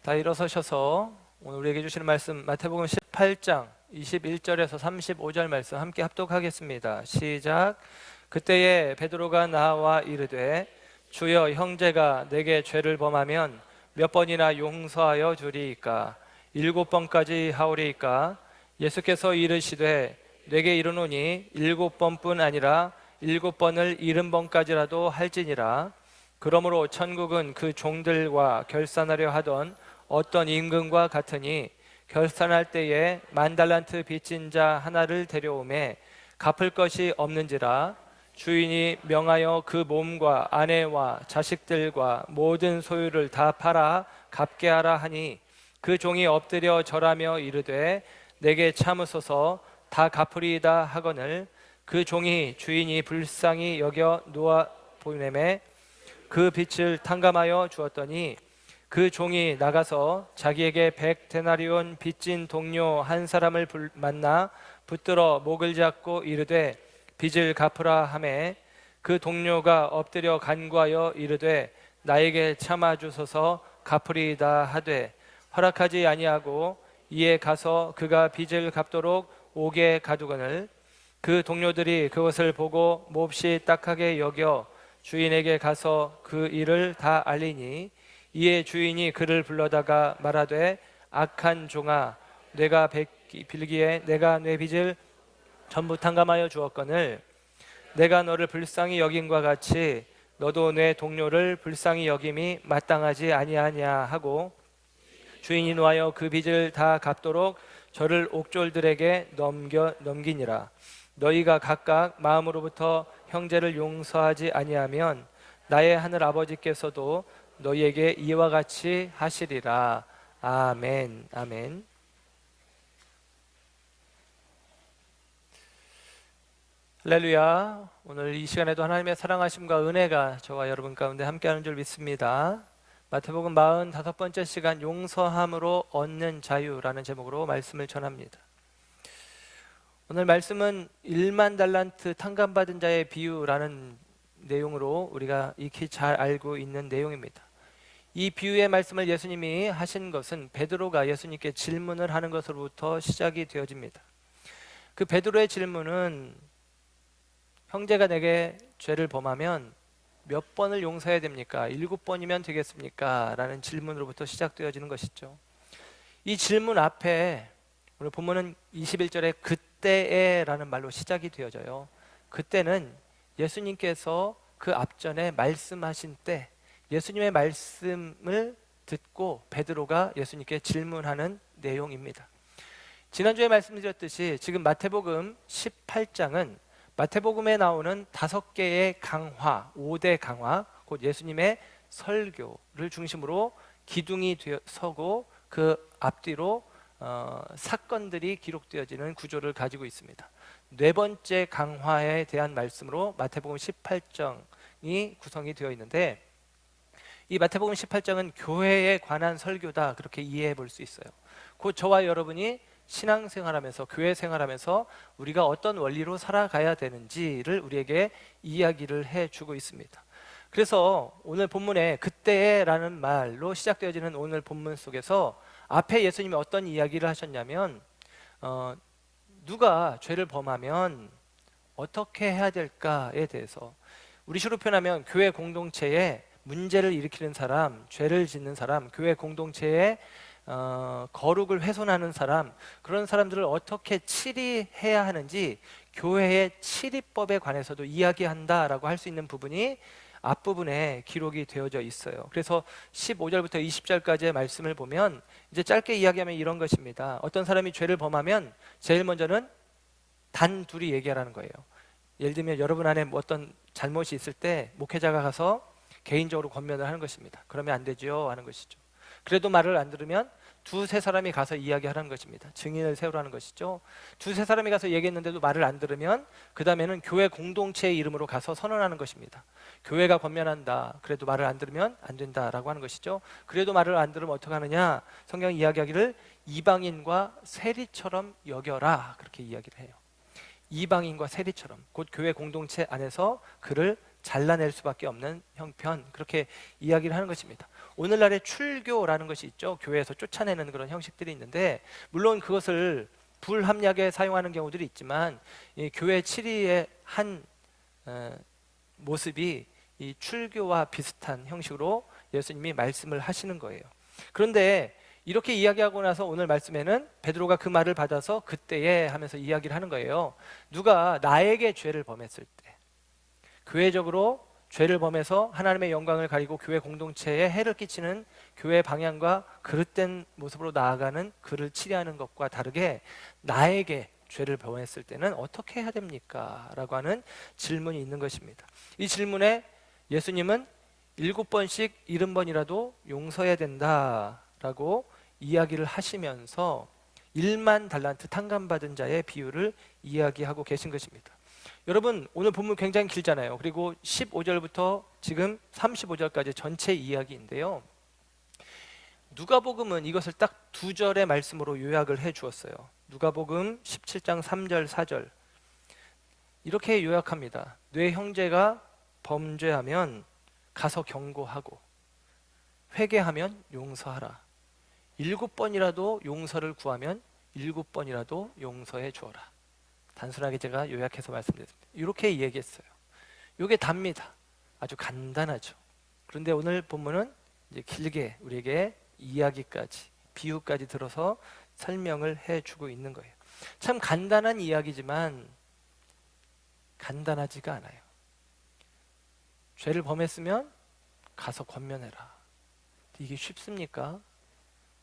다 일어서셔서 오늘 우리에게 주시는 말씀 마태복음 18장 21절에서 35절 말씀 함께 합독하겠습니다. 시작. 그때에 베드로가 나와 이르되 주여, 형제가 내게 죄를 범하면 몇 번이나 용서하여 주리이까? 7번까지 하오리이까? 예수께서 이르시되 내게 이르노니 7번뿐 아니라 7번을 70번까지라도 할지니라. 그러므로 천국은 그 종들과 결산하려 하던 어떤 임금과 같으니 결산할 때에 10,000달란트 빚진 자 하나를 데려오매 갚을 것이 없는지라. 주인이 명하여 그 몸과 아내와 자식들과 모든 소유를 다 팔아 갚게 하라 하니 그 종이 엎드려 절하며 이르되 내게 참으소서 다 갚으리이다 하거늘 그 종이 주인이 불쌍히 여겨 놓아 보내매 그 빚을 탕감하여 주었더니 그 종이 나가서 자기에게 100데나리온 빚진 동료 한 사람을 만나 붙들어 목을 잡고 이르되 빚을 갚으라 하매 그 동료가 엎드려 간구하여 이르되 나에게 참아 주소서 갚으리이다 하되 허락하지 아니하고 이에 가서 그가 빚을 갚도록 옥에 가두거늘 그 동료들이 그것을 보고 몹시 딱하게 여겨 주인에게 가서 그 일을 다 알리니 이에 주인이 그를 불러다가 말하되 악한 종아, 내가 빌기에 내가 내 빚을 전부 탕감하여 주었거늘 내가 너를 불쌍히 여김과 같이 너도 내 동료를 불쌍히 여김이 마땅하지 아니하냐 하고 주인이 노하여 그 빚을 다 갚도록 저를 옥졸들에게 넘기니라. 너희가 각각 마음으로부터 형제를 용서하지 아니하면 나의 하늘 아버지께서도 너희에게 이와 같이 하시리라. 아멘. 아멘. 할렐루야. 오늘 이 시간에도 하나님의 사랑하심과 은혜가 저와 여러분 가운데 함께하는 줄 믿습니다. 마태복음 45번째 시간 용서함으로 얻는 자유라는 제목으로 말씀을 전합니다. 오늘 말씀은 10,000달란트 탕감받은 자의 비유라는 내용으로 우리가 익히 잘 알고 있는 내용입니다. 이 비유의 말씀을 예수님이 하신 것은 베드로가 예수님께 질문을 하는 것으로부터 시작이 되어집니다. 그 베드로의 질문은 형제가 내게 죄를 범하면 몇 번을 용서해야 됩니까? 7번이면 되겠습니까? 라는 질문으로부터 시작되어지는 것이죠. 이 질문 앞에 오늘 본문은 21절에 그때에 라는 말로 시작이 되어져요. 그때는 예수님께서 그 앞전에 말씀하신 때, 예수님의 말씀을 듣고 베드로가 예수님께 질문하는 내용입니다. 지난주에 말씀드렸듯이 지금 마태복음 18장은 마태복음에 나오는 5개의 강화, 5대 강화, 곧 예수님의 설교를 중심으로 기둥이 서고 그 앞뒤로 사건들이 기록되어지는 구조를 가지고 있습니다. 네 번째 강화에 대한 말씀으로 마태복음 18장이 구성이 되어 있는데, 이 마태복음 18장은 교회에 관한 설교다, 그렇게 이해해 볼 수 있어요. 곧 저와 여러분이 신앙생활하면서, 교회 생활하면서 우리가 어떤 원리로 살아가야 되는지를 우리에게 이야기를 해주고 있습니다. 그래서 오늘 본문에 그때라는 말로 시작되어지는 오늘 본문 속에서 앞에 예수님이 어떤 이야기를 하셨냐면 누가 죄를 범하면 어떻게 해야 될까에 대해서, 우리 식으로 표현하면 교회 공동체에 문제를 일으키는 사람, 죄를 짓는 사람, 교회 공동체에 거룩을 훼손하는 사람, 그런 사람들을 어떻게 치리해야 하는지 교회의 치리법에 관해서도 이야기한다라고 할 수 있는 부분이 앞부분에 기록이 되어져 있어요. 그래서 15절부터 20절까지의 말씀을 보면 이제 짧게 이야기하면 이런 것입니다. 어떤 사람이 죄를 범하면 제일 먼저는 단 둘이 얘기하라는 거예요. 예를 들면 여러분 안에 어떤 잘못이 있을 때 목회자가 가서 개인적으로 권면을 하는 것입니다. 그러면 안 되죠 하는 것이죠. 그래도 말을 안 들으면 2-3 사람이 가서 이야기하라는 것입니다. 증인을 세우라는 것이죠. 2-3 사람이 가서 얘기했는데도 말을 안 들으면 그 다음에는 교회 공동체의 이름으로 가서 선언하는 것입니다. 교회가 권면한다, 그래도 말을 안 들으면 안 된다라고 하는 것이죠. 그래도 말을 안 들으면 어떻게 하느냐, 성경이 이야기하기를 이방인과 세리처럼 여겨라, 그렇게 이야기를 해요. 이방인과 세리처럼, 곧 교회 공동체 안에서 그를 잘라낼 수밖에 없는 형편, 그렇게 이야기를 하는 것입니다. 오늘날의 출교라는 것이 있죠. 교회에서 쫓아내는 그런 형식들이 있는데, 물론 그것을 불합리하게 사용하는 경우들이 있지만, 이 교회 치리의 한 모습이 이 출교와 비슷한 형식으로 예수님이 말씀을 하시는 거예요. 그런데 이렇게 이야기하고 나서 오늘 말씀에는 베드로가 그 말을 받아서 그때에 하면서 이야기를 하는 거예요. 누가 나에게 죄를 범했을 때, 교회적으로 죄를 범해서 하나님의 영광을 가리고 교회 공동체에 해를 끼치는 교회 방향과 그릇된 모습으로 나아가는 그를 치리하는 것과 다르게 나에게 죄를 범했을 때는 어떻게 해야 됩니까? 라고 하는 질문이 있는 것입니다. 이 질문에 예수님은 7번씩 70번이라도 용서해야 된다라고 이야기를 하시면서 1만 달란트 탕감받은 자의 비유를 이야기하고 계신 것입니다. 여러분, 오늘 본문 굉장히 길잖아요. 그리고 15절부터 지금 35절까지 전체 이야기인데요, 누가복음은 이것을 딱 2절의 말씀으로 요약을 해 주었어요. 누가복음 17장 3절 4절 이렇게 요약합니다. 네 형제가 범죄하면 가서 경고하고 회개하면 용서하라. 7번이라도 용서를 구하면 7번이라도 용서해 주어라. 단순하게 제가 요약해서 말씀드렸습니다. 이렇게 얘기했어요. 이게 답니다. 아주 간단하죠. 그런데 오늘 본문은 이제 길게 우리에게 이야기까지, 비유까지 들어서 설명을 해주고 있는 거예요. 참 간단한 이야기지만 간단하지가 않아요. 죄를 범했으면 가서 권면해라. 이게 쉽습니까?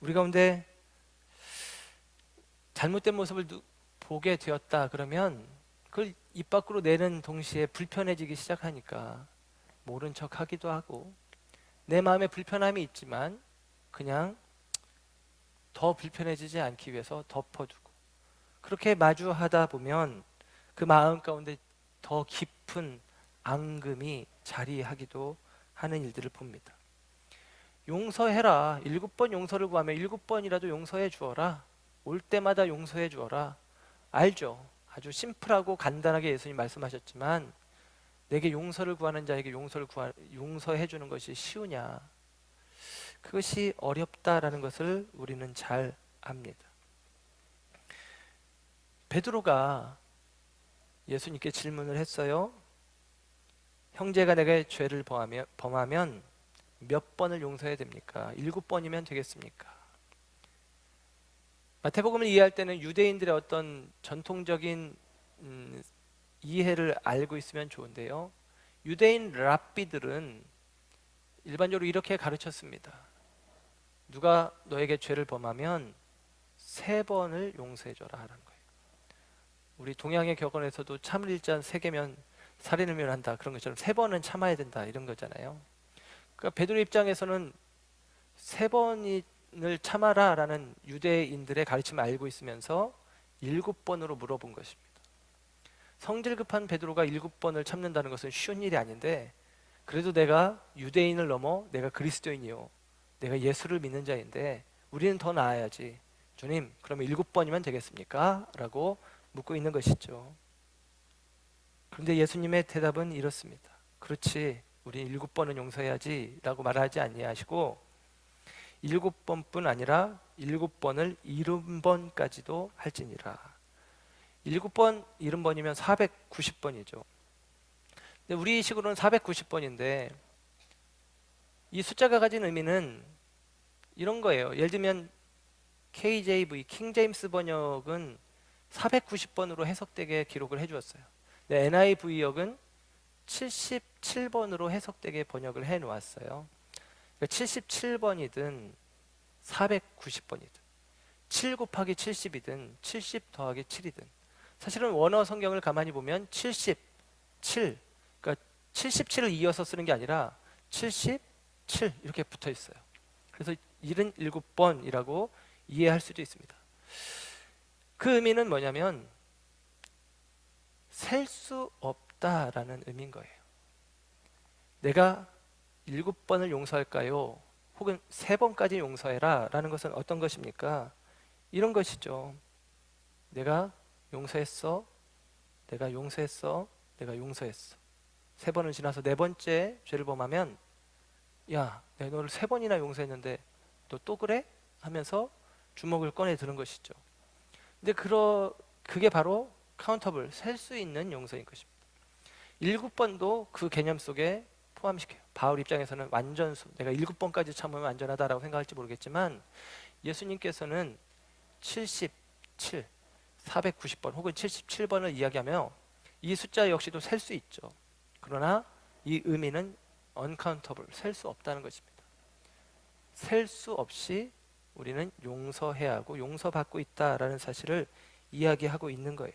우리 가운데 잘못된 모습을 보게 되었다 그러면 그걸 입 밖으로 내는 동시에 불편해지기 시작하니까 모른 척 하기도 하고, 내 마음에 불편함이 있지만 그냥 더 불편해지지 않기 위해서 덮어두고, 그렇게 마주하다 보면 그 마음 가운데 더 깊은 앙금이 자리하기도 하는 일들을 봅니다. 용서해라. 7번 용서를 구하면 7번이라도 용서해 주어라. 올 때마다 용서해 주어라. 알죠? 아주 심플하고 간단하게 예수님 말씀하셨지만, 내게 용서를 구하는 자에게 용서해 주는 것이 쉬우냐? 그것이 어렵다라는 것을 우리는 잘 압니다. 베드로가 예수님께 질문을 했어요. 형제가 내게 죄를 범하면 몇 번을 용서해야 됩니까? 7번이면 되겠습니까? 마태복음을 이해할 때는 유대인들의 어떤 전통적인 이해를 알고 있으면 좋은데요, 유대인 랍비들은 일반적으로 이렇게 가르쳤습니다. 누가 너에게 죄를 범하면 3번을 용서해줘라 하는 거예요. 우리 동양의 격언에서도 참을 일잔 3개면 살인을 면한다, 그런 것처럼 3번은 참아야 된다, 이런 거잖아요. 그러니까 베드로 입장에서는 3번을 참아라 라는 유대인들의 가르침을 알고 있으면서 7번으로 물어본 것입니다. 성질 급한 베드로가 7번을 참는다는 것은 쉬운 일이 아닌데, 그래도 내가 유대인을 넘어 내가 그리스도인이요, 내가 예수를 믿는 자인데 우리는 더 나아야지. 주님, 그러면 7번이면 되겠습니까? 라고 묻고 있는 것이죠. 그런데 예수님의 대답은 이렇습니다. 그렇지, 우리 7번은 용서해야지 라고 말하지 아니하시고 7번뿐 아니라 7번을 70번까지도 할지니라. 7번 70번이면 490번이죠. 근데 우리 식으로는 490번인데 이 숫자가 가진 의미는 이런 거예요. 예를 들면 KJV, 킹제임스 번역은 490번으로 해석되게 기록을 해주었어요. NIV역은 77번으로 해석되게 번역을 해놓았어요. 그러니까 77번이든 490번이든 7 곱하기 70이든 70 더하기 7이든, 사실은 원어 성경을 가만히 보면 77, 그러니까 77을 이어서 쓰는 게 아니라 77 이렇게 붙어 있어요. 그래서 77번이라고 이해할 수도 있습니다. 그 의미는 뭐냐면 셀 수 없다라는 의미인 거예요. 내가 7번을 용서할까요? 혹은 3번까지 용서해라 라는 것은 어떤 것입니까? 이런 것이죠. 내가 용서했어, 내가 용서했어, 내가 용서했어. 3번을 지나서 4번째 죄를 범하면 야, 내가 너를 3번이나 용서했는데 너 또 그래? 하면서 주먹을 꺼내 드는 것이죠. 근데 그게 바로 카운터블, 셀 수 있는 용서인 것입니다. 7번도 그 개념 속에 포함시켜요. 바울 입장에서는 완전수, 내가 7번까지 참으면 완전하다라고 생각할지 모르겠지만 예수님께서는 77, 490번 혹은 77번을 이야기하며 이 숫자 역시도 셀 수 있죠. 그러나 이 의미는 uncountable, 셀 수 없다는 것입니다. 셀 수 없이 우리는 용서해야 하고 용서받고 있다라는 사실을 이야기하고 있는 거예요.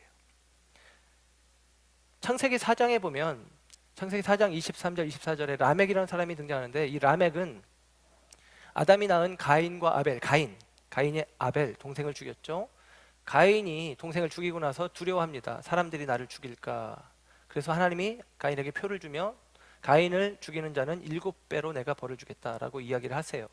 창세기 4장에 보면 창세기 4장 23절 24절에 라멕이라는 사람이 등장하는데 이 라멕은 아담이 낳은 가인과 아벨, 가인이 아벨 동생을 죽였죠. 가인이 동생을 죽이고 나서 두려워합니다. 사람들이 나를 죽일까. 그래서 하나님이 가인에게 표를 주며 가인을 죽이는 자는 7배로 내가 벌을 주겠다라고 이야기를 하세요.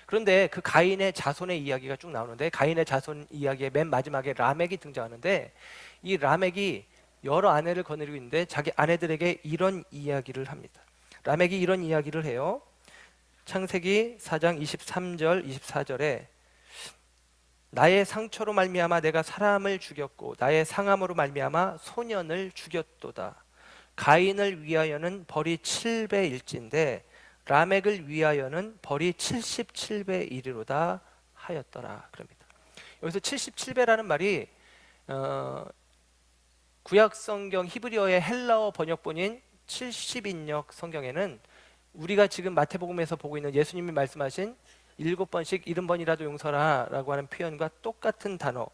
그런데 그 가인의 자손의 이야기가 쭉 나오는데 가인의 자손 이야기의 맨 마지막에 라멕이 등장하는데 이 라멕이 여러 아내를 거느리고 있는데 자기 아내들에게 이런 이야기를 합니다. 라멕이 이런 이야기를 해요. 창세기 4장 23절 24절에 나의 상처로 말미암아 내가 사람을 죽였고 나의 상함으로 말미암아 소년을 죽였도다. 가인을 위하여는 벌이 7배일진데 라멕을 위하여는 벌이 77배 이르로다 하였더라. 그럽니다. 여기서 77배라는 말이 구약 성경 히브리어의 헬라어 번역본인 70인역 성경에는 우리가 지금 마태복음에서 보고 있는 예수님이 말씀하신 7번씩 70번이라도 용서라 라고 하는 표현과 똑같은 단어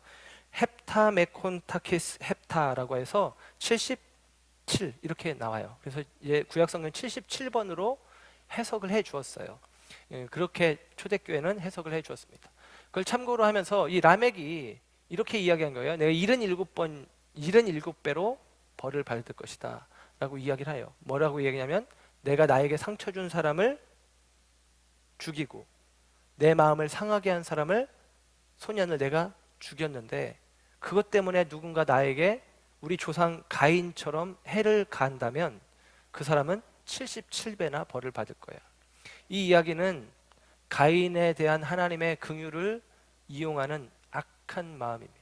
헵타메콘타키스 헵타라고 해서 77 이렇게 나와요. 그래서 구약 성경 77번으로 해석을 해 주었어요. 그렇게 초대교회는 해석을 해 주었습니다. 그걸 참고로 하면서 이 라멕이 이렇게 이야기한 거예요. 내가 77배로 벌을 받을 것이다 라고 이야기를 해요. 뭐라고 이야기냐면 내가 나에게 상처 준 사람을 죽이고 내 마음을 상하게 한 사람을 소년을 내가 죽였는데 그것 때문에 누군가 나에게 우리 조상 가인처럼 해를 가한다면 그 사람은 77배나 벌을 받을 거야. 이 이야기는 가인에 대한 하나님의 긍휼을 이용하는 악한 마음입니다.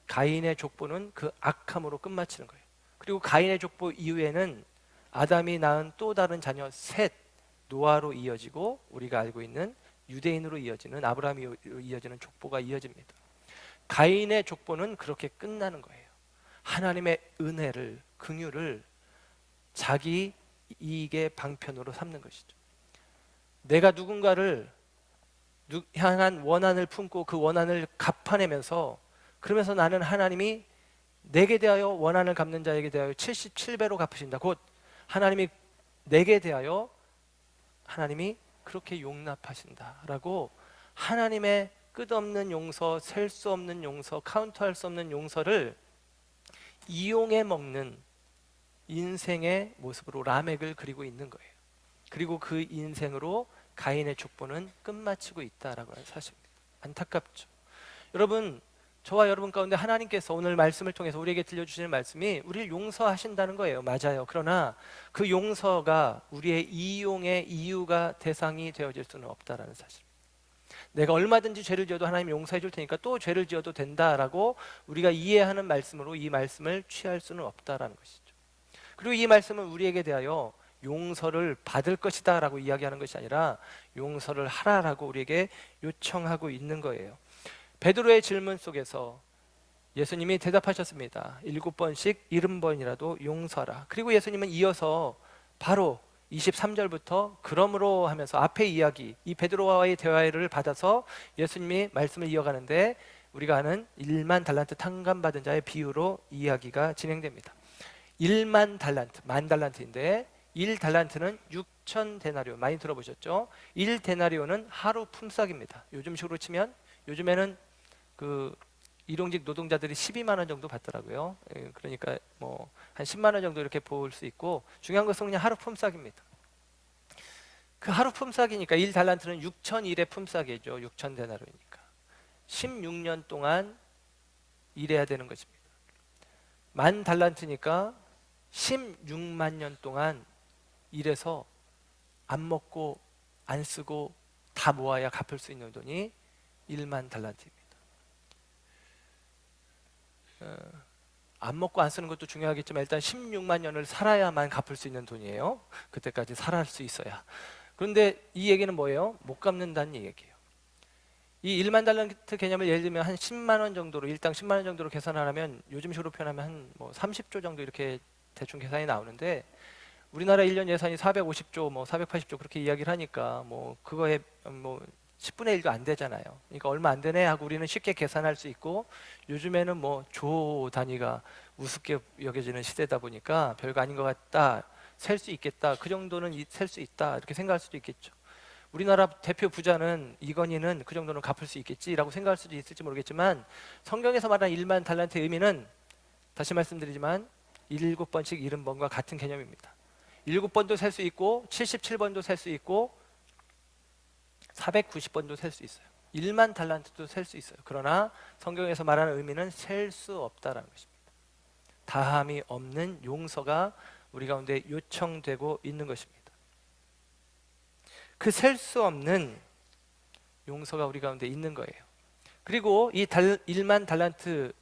가인의 족보는 그 악함으로 끝마치는 거예요. 그리고 가인의 족보 이후에는 아담이 낳은 또 다른 자녀 셋, 노아로 이어지고 우리가 알고 있는 유대인으로 이어지는 아브라함으로 이어지는 족보가 이어집니다. 가인의 족보는 그렇게 끝나는 거예요. 하나님의 은혜를, 긍휼을 자기 이익의 방편으로 삼는 것이죠. 내가 누군가를 향한 원한을 품고 그 원한을 갚아내면서 그러면서 나는 하나님이 내게 대하여 원한을 갚는 자에게 대하여 77배로 갚으신다. 곧 하나님이 내게 대하여 하나님이 그렇게 용납하신다라고 하나님의 끝없는 용서, 셀 수 없는 용서, 카운터할 수 없는 용서를 이용해 먹는 인생의 모습으로 라멕을 그리고 있는 거예요. 그리고 그 인생으로 가인의 족보는 끝마치고 있다라고 하는 사실입니다. 안타깝죠. 여러분, 저와 여러분 가운데 하나님께서 오늘 말씀을 통해서 우리에게 들려주시는 말씀이 우리를 용서하신다는 거예요. 맞아요. 그러나 그 용서가 우리의 이용의 이유가 대상이 되어질 수는 없다라는 사실. 내가 얼마든지 죄를 지어도 하나님 용서해 줄 테니까 또 죄를 지어도 된다라고 우리가 이해하는 말씀으로 이 말씀을 취할 수는 없다라는 것이죠. 그리고 이 말씀은 우리에게 대하여 용서를 받을 것이다 라고 이야기하는 것이 아니라 용서를 하라라고 우리에게 요청하고 있는 거예요. 베드로의 질문 속에서 예수님이 대답하셨습니다. 7번씩 70번이라도 용서하라. 그리고 예수님은 이어서 바로 23절부터 그러므로 하면서 앞의 이야기, 이 베드로와의 대화를 받아서 예수님이 말씀을 이어가는데 우리가 아는 1만 달란트 탕감받은 자의 비유로 이야기가 진행됩니다. 1만 달란트, 만 달란트인데 1달란트는 6천 데나리오, 많이 들어보셨죠? 1데나리오는 하루 품삯입니다. 요즘식으로 치면 요즘에는 그 일용직 노동자들이 12만 원 정도 받더라고요. 그러니까 뭐 한 10만 원 정도 이렇게 볼 수 있고 중요한 것은 그냥 하루 품삯입니다. 그 하루 품삯이니까 1달란트는 6,000일의 품삯이죠. 6천 데나리오니까 16년 동안 일해야 되는 것입니다. 만 달란트니까 16만 년 동안 일해서 안 먹고 안 쓰고 다 모아야 갚을 수 있는 돈이 1만 달란트입니다. 안 먹고 안 쓰는 것도 중요하겠지만 일단 16만 년을 살아야만 갚을 수 있는 돈이에요. 그때까지 살아갈 수 있어야. 그런데 이 얘기는 뭐예요? 못 갚는다는 얘기예요. 이 1만 달란트 개념을 예를 들면 한 10만 원 정도로, 일당 10만 원 정도로 계산하면, 요즘식으로 표현하면 한 뭐 30조 정도 이렇게 대충 계산이 나오는데, 우리나라 1년 예산이 450조, 뭐 480조 그렇게 이야기를 하니까 뭐 그거에 뭐 10분의 1도 안 되잖아요. 그러니까 얼마 안 되네 하고 우리는 쉽게 계산할 수 있고, 요즘에는 뭐 조 단위가 우습게 여겨지는 시대다 보니까 별거 아닌 것 같다, 셀 수 있겠다, 그 정도는 셀 수 있다 이렇게 생각할 수도 있겠죠. 우리나라 대표 부자는 이건희는 그 정도는 갚을 수 있겠지라고 생각할 수도 있을지 모르겠지만, 성경에서 말하는 1만 달란트의 의미는 다시 말씀드리지만 7번씩 70번과 같은 개념입니다. 7번도 셀 수 있고 77번도 셀 수 있고 490번도 셀 수 있어요. 1만 달란트도 셀 수 있어요. 그러나 성경에서 말하는 의미는 셀 수 없다라는 것입니다. 다함이 없는 용서가 우리 가운데 요청되고 있는 것입니다. 그 셀 수 없는 용서가 우리 가운데 있는 거예요. 그리고 이 1만 달란트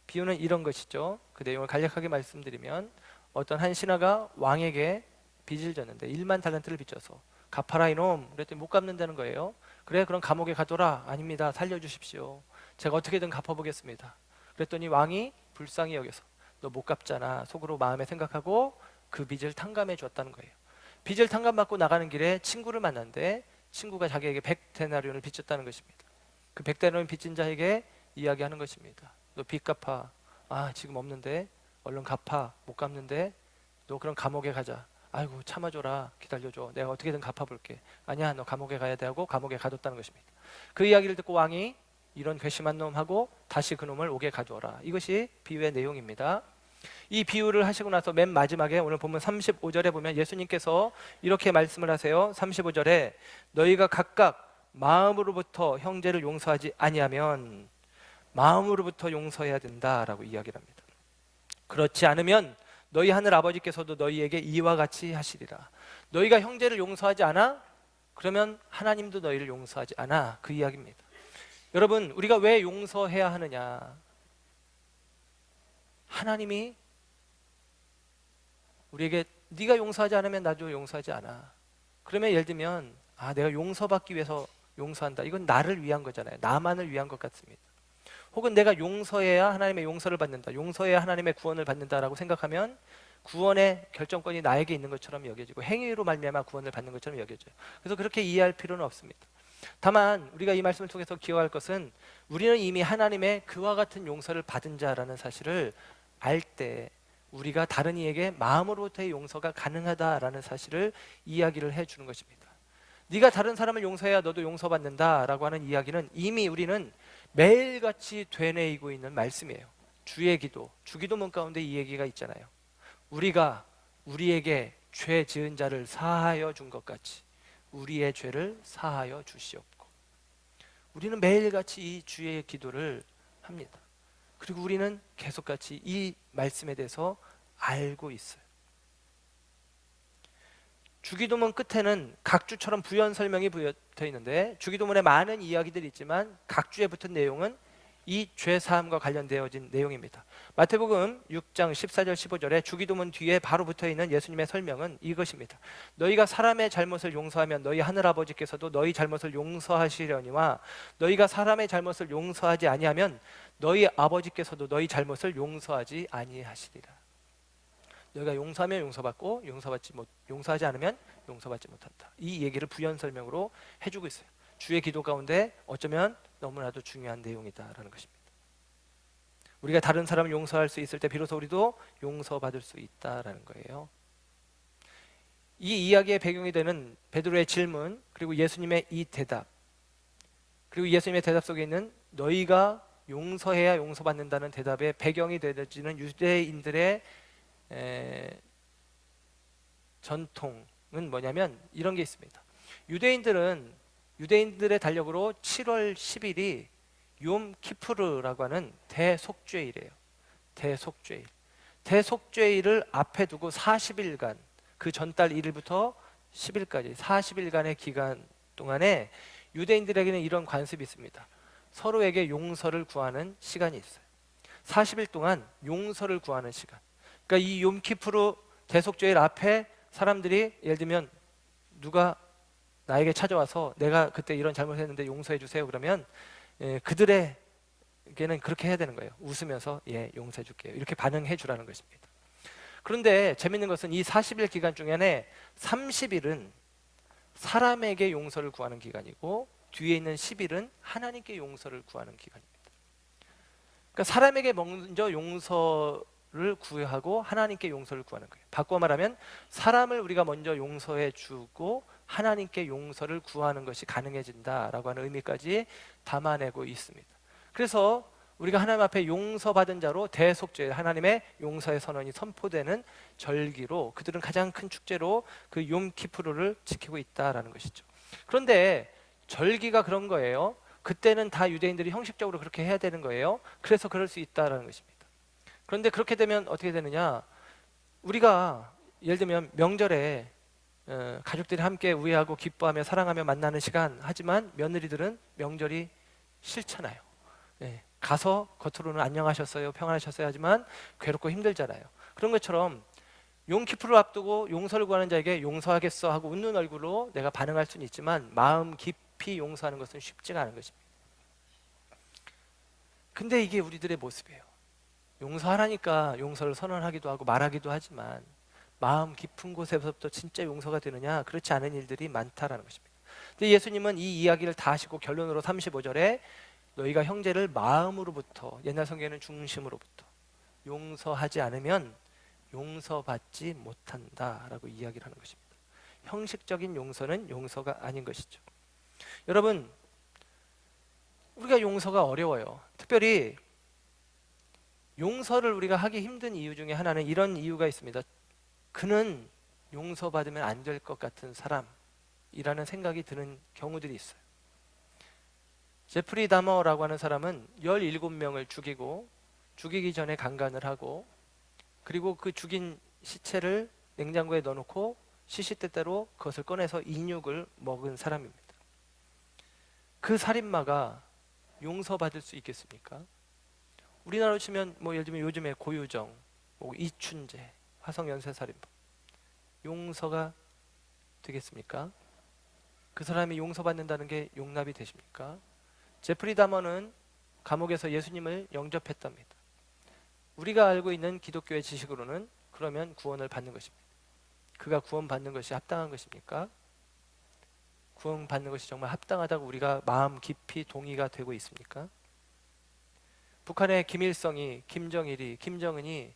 비유는 이런 것이죠. 그 내용을 간략하게 말씀드리면, 어떤 한 신하가 왕에게 빚을 졌는데 1만 달란트를 빚져서 갚아라 이놈, 그랬더니 못 갚는다는 거예요. 그래, 그럼 감옥에 가둬라. 아닙니다, 살려주십시오. 제가 어떻게든 갚아보겠습니다. 그랬더니 왕이 불쌍히 여겨서 너 못 갚잖아 속으로 마음에 생각하고 그 빚을 탕감해 줬다는 거예요. 빚을 탕감받고 나가는 길에 친구를 만났는데, 친구가 자기에게 100데나리온을 빚졌다는 것입니다. 그 100데나리온 빚진 자에게 이야기하는 것입니다. 너 빚 갚아. 아, 지금 없는데. 얼른 갚아. 못 갚는데. 너 그럼 감옥에 가자. 아이고, 참아줘라. 기다려줘. 내가 어떻게든 갚아볼게. 아니야, 너 감옥에 가야 돼 하고 감옥에 가뒀다는 것입니다. 그 이야기를 듣고 왕이 이런 괘씸한 놈하고 다시 그 놈을 옥에 가두어라. 이것이 비유의 내용입니다. 이 비유를 하시고 나서 맨 마지막에 오늘 본문 35절에 보면 예수님께서 이렇게 말씀을 하세요. 35절에 너희가 각각 마음으로부터 형제를 용서하지 아니하면 마음으로부터 용서해야 된다라고 이야기를 합니다. 그렇지 않으면 너희 하늘 아버지께서도 너희에게 이와 같이 하시리라. 너희가 형제를 용서하지 않아? 그러면 하나님도 너희를 용서하지 않아. 그 이야기입니다. 여러분, 우리가 왜 용서해야 하느냐? 하나님이 우리에게 네가 용서하지 않으면 나도 용서하지 않아. 그러면 예를 들면 내가 용서받기 위해서 용서한다. 이건 나를 위한 거잖아요. 나만을 위한 것 같습니다. 혹은 내가 용서해야 하나님의 용서를 받는다, 용서해야 하나님의 구원을 받는다라고 생각하면 구원의 결정권이 나에게 있는 것처럼 여겨지고 행위로 말미암아 구원을 받는 것처럼 여겨져요. 그래서 그렇게 이해할 필요는 없습니다. 다만 우리가 이 말씀을 통해서 기억할 것은, 우리는 이미 하나님의 그와 같은 용서를 받은 자라는 사실을 알 때 우리가 다른 이에게 마음으로부터의 용서가 가능하다라는 사실을 이야기를 해주는 것입니다. 네가 다른 사람을 용서해야 너도 용서받는다라고 하는 이야기는 이미 우리는 매일같이 되뇌이고 있는 말씀이에요. 주의 기도, 주기도문 가운데 이 얘기가 있잖아요. 우리가 우리에게 죄 지은 자를 사하여 준 것 같이 우리의 죄를 사하여 주시옵고. 우리는 매일같이 이 주의 기도를 합니다. 그리고 우리는 계속같이 이 말씀에 대해서 알고 있어요. 주기도문 끝에는 각 주처럼 부연 설명이 붙어 있는데, 주기도문에 많은 이야기들이 있지만 각 주에 붙은 내용은 이 죄사함과 관련되어진 내용입니다. 마태복음 6장 14절 15절에 주기도문 뒤에 바로 붙어있는 예수님의 설명은 이것입니다. 너희가 사람의 잘못을 용서하면 너희 하늘아버지께서도 너희 잘못을 용서하시려니와 너희가 사람의 잘못을 용서하지 아니하면 너희 아버지께서도 너희 잘못을 용서하지 아니하시리라. 너희가 용서하면 용서받고 용서하지 않으면 용서받지 못한다. 이 얘기를 부연 설명으로 해주고 있어요. 주의 기도 가운데 어쩌면 너무나도 중요한 내용이다라는 것입니다. 우리가 다른 사람을 용서할 수 있을 때 비로소 우리도 용서받을 수 있다라는 거예요. 이 이야기의 배경이 되는 베드로의 질문, 그리고 예수님의 이 대답, 그리고 예수님의 대답 속에 있는 너희가 용서해야 용서받는다는 대답의 배경이 되어지는 유대인들의 전통은 뭐냐면 이런 게 있습니다. 유대인들의 달력으로 7월 10일이 욤 키푸르라고 하는 대속죄일이에요. 대속죄일을 앞에 두고 40일간, 그 전달 1일부터 10일까지 40일간의 기간 동안에 유대인들에게는 이런 관습이 있습니다. 서로에게 용서를 구하는 시간이 있어요. 40일 동안 용서를 구하는 시간. 그러니까 이 욤키푸르 대속죄일 앞에 사람들이 예를 들면 누가 나에게 찾아와서 내가 그때 이런 잘못했는데 용서해 주세요 그러면 그들에게는 그렇게 해야 되는 거예요. 웃으면서 예 용서해 줄게요 이렇게 반응해 주라는 것입니다. 그런데 재밌는 것은 이 40일 기간 중에 30일은 사람에게 용서를 구하는 기간이고 뒤에 있는 10일은 하나님께 용서를 구하는 기간입니다. 그러니까 사람에게 먼저 용서를 구하고 하나님께 용서를 구하는 거예요. 바꿔 말하면 사람을 우리가 먼저 용서해 주고 하나님께 용서를 구하는 것이 가능해진다라고 하는 의미까지 담아내고 있습니다. 그래서 우리가 하나님 앞에 용서받은 자로 대속죄, 하나님의 용서의 선언이 선포되는 절기로 그들은 가장 큰 축제로 그 욤키푸르를 지키고 있다라는 것이죠. 그런데 절기가 그런 거예요. 그때는 다 유대인들이 형식적으로 그렇게 해야 되는 거예요. 그래서 그럴 수 있다라는 것입니다. 그런데 그렇게 되면 어떻게 되느냐? 우리가 예를 들면 명절에 가족들이 함께 우애하고 기뻐하며 사랑하며 만나는 시간, 하지만 며느리들은 명절이 싫잖아요. 예, 가서 겉으로는 안녕하셨어요, 평안하셨어요 하지만 괴롭고 힘들잖아요. 그런 것처럼 욤키푸르를 앞두고 용서를 구하는 자에게 용서하겠어 하고 웃는 얼굴로 내가 반응할 수는 있지만 마음 깊이 용서하는 것은 쉽지가 않은 것입니다. 근데 이게 우리들의 모습이에요. 용서하라니까 용서를 선언하기도 하고 말하기도 하지만 마음 깊은 곳에서부터 진짜 용서가 되느냐? 그렇지 않은 일들이 많다라는 것입니다. 근데 예수님은 이 이야기를 다 하시고 결론으로 35절에 너희가 형제를 마음으로부터, 옛날 성경에는 중심으로부터 용서하지 않으면 용서받지 못한다라고 이야기를 하는 것입니다. 형식적인 용서는 용서가 아닌 것이죠. 여러분, 우리가 용서가 어려워요. 특별히 용서를 우리가 하기 힘든 이유 중에 하나는 이런 이유가 있습니다. 그는 용서받으면 안 될 것 같은 사람이라는 생각이 드는 경우들이 있어요. 제프리 다머라고 하는 사람은 17명을 죽이고 죽이기 전에 강간을 하고 그리고 그 죽인 시체를 냉장고에 넣어놓고 시시때때로 그것을 꺼내서 인육을 먹은 사람입니다. 그 살인마가 용서받을 수 있겠습니까? 우리나라로 치면 뭐 예를 들면 요즘에 고유정, 뭐 이춘재, 화성연쇄살인범 용서가 되겠습니까? 그 사람이 용서받는다는 게 용납이 되십니까? 제프리 다머는 감옥에서 예수님을 영접했답니다. 우리가 알고 있는 기독교의 지식으로는 그러면 구원을 받는 것입니다. 그가 구원받는 것이 합당한 것입니까? 구원받는 것이 정말 합당하다고 우리가 마음 깊이 동의가 되고 있습니까? 북한의 김일성이, 김정일이, 김정은이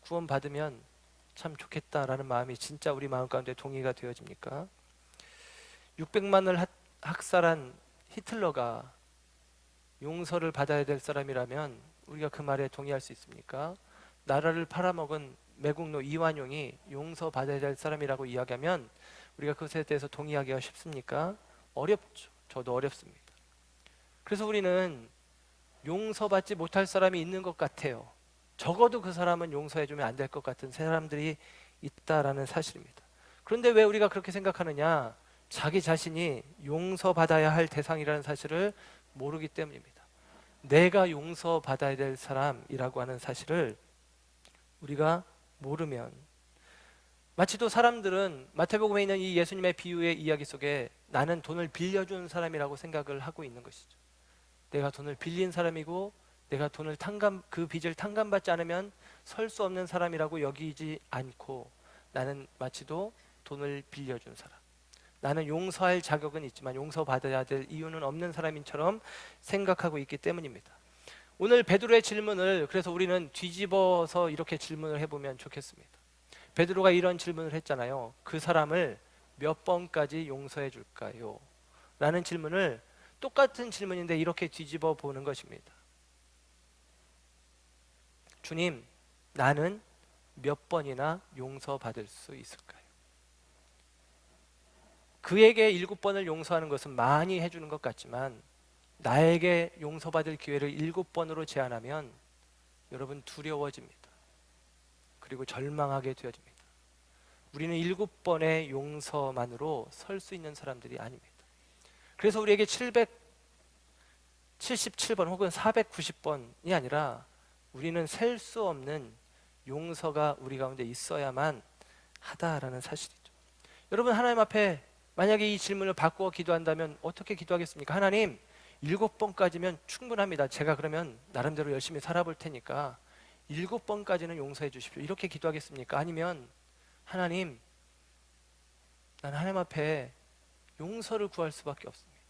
구원받으면 참 좋겠다라는 마음이 진짜 우리 마음 가운데 동의가 되어집니까? 600만을 학살한 히틀러가 용서를 받아야 될 사람이라면 우리가 그 말에 동의할 수 있습니까? 나라를 팔아먹은 매국노 이완용이 용서받아야 될 사람이라고 이야기하면 우리가 그것에 대해서 동의하기가 쉽습니까? 어렵죠. 저도 어렵습니다. 그래서 우리는 용서받지 못할 사람이 있는 것 같아요. 적어도 그 사람은 용서해주면 안 될 것 같은 사람들이 있다라는 사실입니다. 그런데 왜 우리가 그렇게 생각하느냐? 자기 자신이 용서받아야 할 대상이라는 사실을 모르기 때문입니다. 내가 용서받아야 될 사람이라고 하는 사실을 우리가 모르면 마치 또 사람들은 마태복음에 있는 이 예수님의 비유의 이야기 속에 나는 돈을 빌려준 사람이라고 생각을 하고 있는 것이죠. 내가 돈을 빌린 사람이고 내가 돈을 그 빚을 탕감받지 않으면 설 수 없는 사람이라고 여기지 않고 나는 마치도 돈을 빌려준 사람, 나는 용서할 자격은 있지만 용서받아야 될 이유는 없는 사람인처럼 생각하고 있기 때문입니다. 오늘 베드로의 질문을 그래서 우리는 뒤집어서 이렇게 질문을 해보면 좋겠습니다. 베드로가 이런 질문을 했잖아요. 그 사람을 몇 번까지 용서해 줄까요? 라는 질문을 똑같은 질문인데 이렇게 뒤집어 보는 것입니다. 주님, 나는 몇 번이나 용서받을 수 있을까요? 그에게 7번을 용서하는 것은 많이 해주는 것 같지만 나에게 용서받을 기회를 7번으로 제한하면 여러분 두려워집니다. 그리고 절망하게 되어집니다. 우리는 7번의 용서만으로 설 수 있는 사람들이 아닙니다. 그래서 우리에게 777번 혹은 490번이 아니라 우리는 셀 수 없는 용서가 우리 가운데 있어야만 하다라는 사실이죠. 여러분, 하나님 앞에 만약에 이 질문을 바꾸어 기도한다면 어떻게 기도하겠습니까? 하나님, 7번까지면 충분합니다. 제가 그러면 나름대로 열심히 살아볼 테니까 7번까지는 용서해 주십시오. 이렇게 기도하겠습니까? 아니면 하나님, 난 하나님 앞에 용서를 구할 수밖에 없습니다.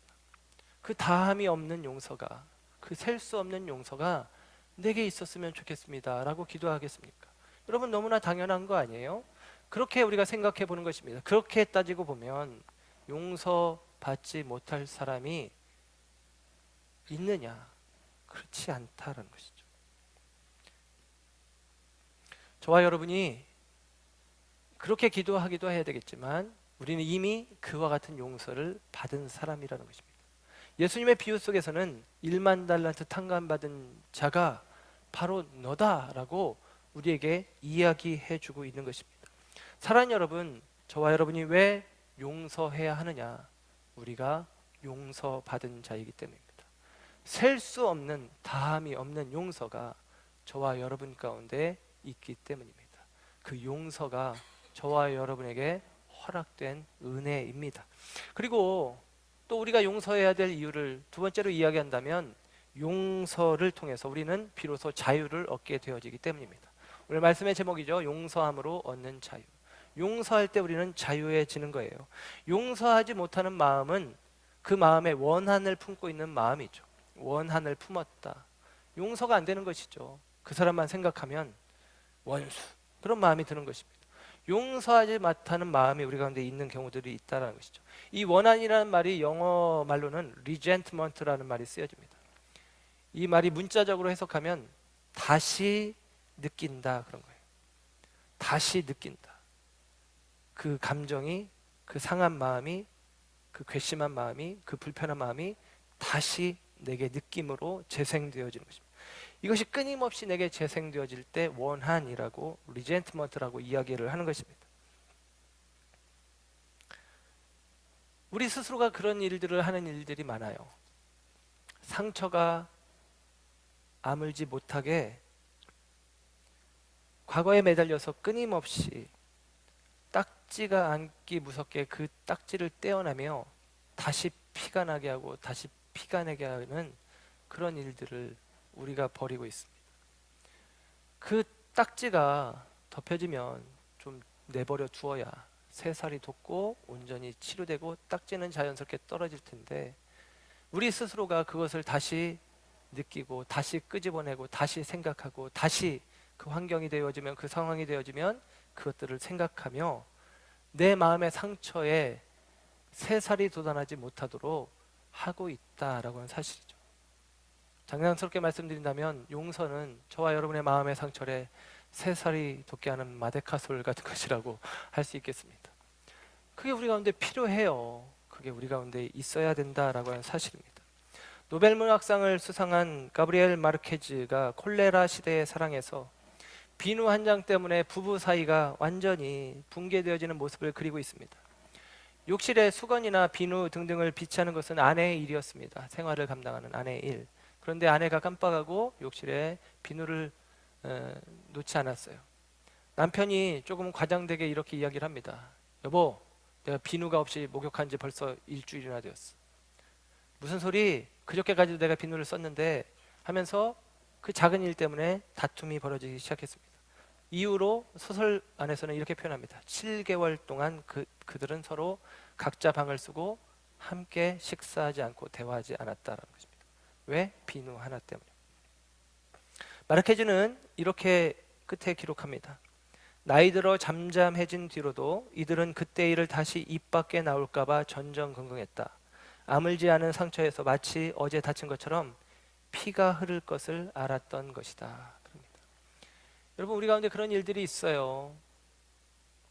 그 다함이 없는 용서가, 그 셀 수 없는 용서가 내게 있었으면 좋겠습니다 라고 기도하겠습니까? 여러분, 너무나 당연한 거 아니에요? 그렇게 우리가 생각해 보는 것입니다. 그렇게 따지고 보면 용서받지 못할 사람이 있느냐? 그렇지 않다라는 것이죠. 저와 여러분이 그렇게 기도하기도 해야 되겠지만 우리는 이미 그와 같은 용서를 받은 사람이라는 것입니다. 예수님의 비유 속에서는 1만 달란트 탕감받은 자가 바로 너다라고 우리에게 이야기해 주고 있는 것입니다. 사랑하는 여러분, 저와 여러분이 왜 용서해야 하느냐? 우리가 용서받은 자이기 때문입니다. 셀 수 없는, 다함이 없는 용서가 저와 여러분 가운데 있기 때문입니다. 그 용서가 저와 여러분에게 허락된 은혜입니다. 그리고 또 우리가 용서해야 될 이유를 두 번째로 이야기한다면 용서를 통해서 우리는 비로소 자유를 얻게 되어지기 때문입니다. 오늘 말씀의 제목이죠. 용서함으로 얻는 자유. 용서할 때 우리는 자유해지는 거예요. 용서하지 못하는 마음은 그 마음에 원한을 품고 있는 마음이죠. 원한을 품었다. 용서가 안 되는 것이죠. 그 사람만 생각하면 원수, 그런 마음이 드는 것입니다. 용서하지 못하는 마음이 우리 가운데 있는 경우들이 있다는 것이죠. 이 원한이라는 말이 영어 말로는 resentment라는 말이 쓰여집니다. 이 말이 문자적으로 해석하면 다시 느낀다, 그런 거예요. 다시 느낀다. 그 감정이, 그 상한 마음이, 그 괘씸한 마음이, 그 불편한 마음이 다시 내게 느낌으로 재생되어지는 것입니다. 이것이 끊임없이 내게 재생되어질 때 원한이라고, 리젠트먼트라고 이야기를 하는 것입니다. 우리 스스로가 그런 일들을 하는 일들이 많아요. 상처가 아물지 못하게 과거에 매달려서 끊임없이 딱지가 않기 무섭게 그 딱지를 떼어내며 다시 피가 나게 하고 다시 피가 나게 하는 그런 일들을 우리가 벌이고 있습니다. 그 딱지가 덮여지면 좀 내버려 두어야 새살이 돋고 온전히 치료되고 딱지는 자연스럽게 떨어질 텐데 우리 스스로가 그것을 다시 느끼고 다시 끄집어내고 다시 생각하고 다시 그 환경이 되어지면, 그 상황이 되어지면 그것들을 생각하며 내 마음의 상처에 새살이 돋아나지 못하도록 하고 있다라고 하는 사실이죠. 장난스럽게 말씀드린다면 용서는 저와 여러분의 마음의 상처에 새살이 돋게 하는 마데카솔 같은 것이라고 할 수 있겠습니다. 그게 우리 가운데 필요해요. 그게 우리 가운데 있어야 된다라고 하는 사실입니다. 노벨문학상을 수상한 가브리엘 마르케즈가 콜레라 시대의 사랑에서 비누 한 장 때문에 부부 사이가 완전히 붕괴되어지는 모습을 그리고 있습니다. 욕실에 수건이나 비누 등등을 비치하는 것은 아내의 일이었습니다. 생활을 감당하는 아내의 일. 그런데 아내가 깜빡하고 욕실에 비누를 놓지 않았어요. 남편이 조금 과장되게 이렇게 이야기를 합니다. 여보, 내가 비누가 없이 목욕한 지 벌써 일주일이나 되었어. 무슨 소리? 그저께까지도 내가 비누를 썼는데 하면서 그 작은 일 때문에 다툼이 벌어지기 시작했습니다. 이후로 소설 안에서는 이렇게 표현합니다. 7개월 동안 그들은 서로 각자 방을 쓰고 함께 식사하지 않고 대화하지 않았다는 것입니다. 왜? 비누 하나 때문에. 마르케즈는 이렇게 끝에 기록합니다. 나이 들어 잠잠해진 뒤로도 이들은 그때 일을 다시 입 밖에 나올까봐 전전긍긍했다. 아물지 않은 상처에서 마치 어제 다친 것처럼 피가 흐를 것을 알았던 것이다. 그럽니다. 여러분, 우리 가운데 그런 일들이 있어요.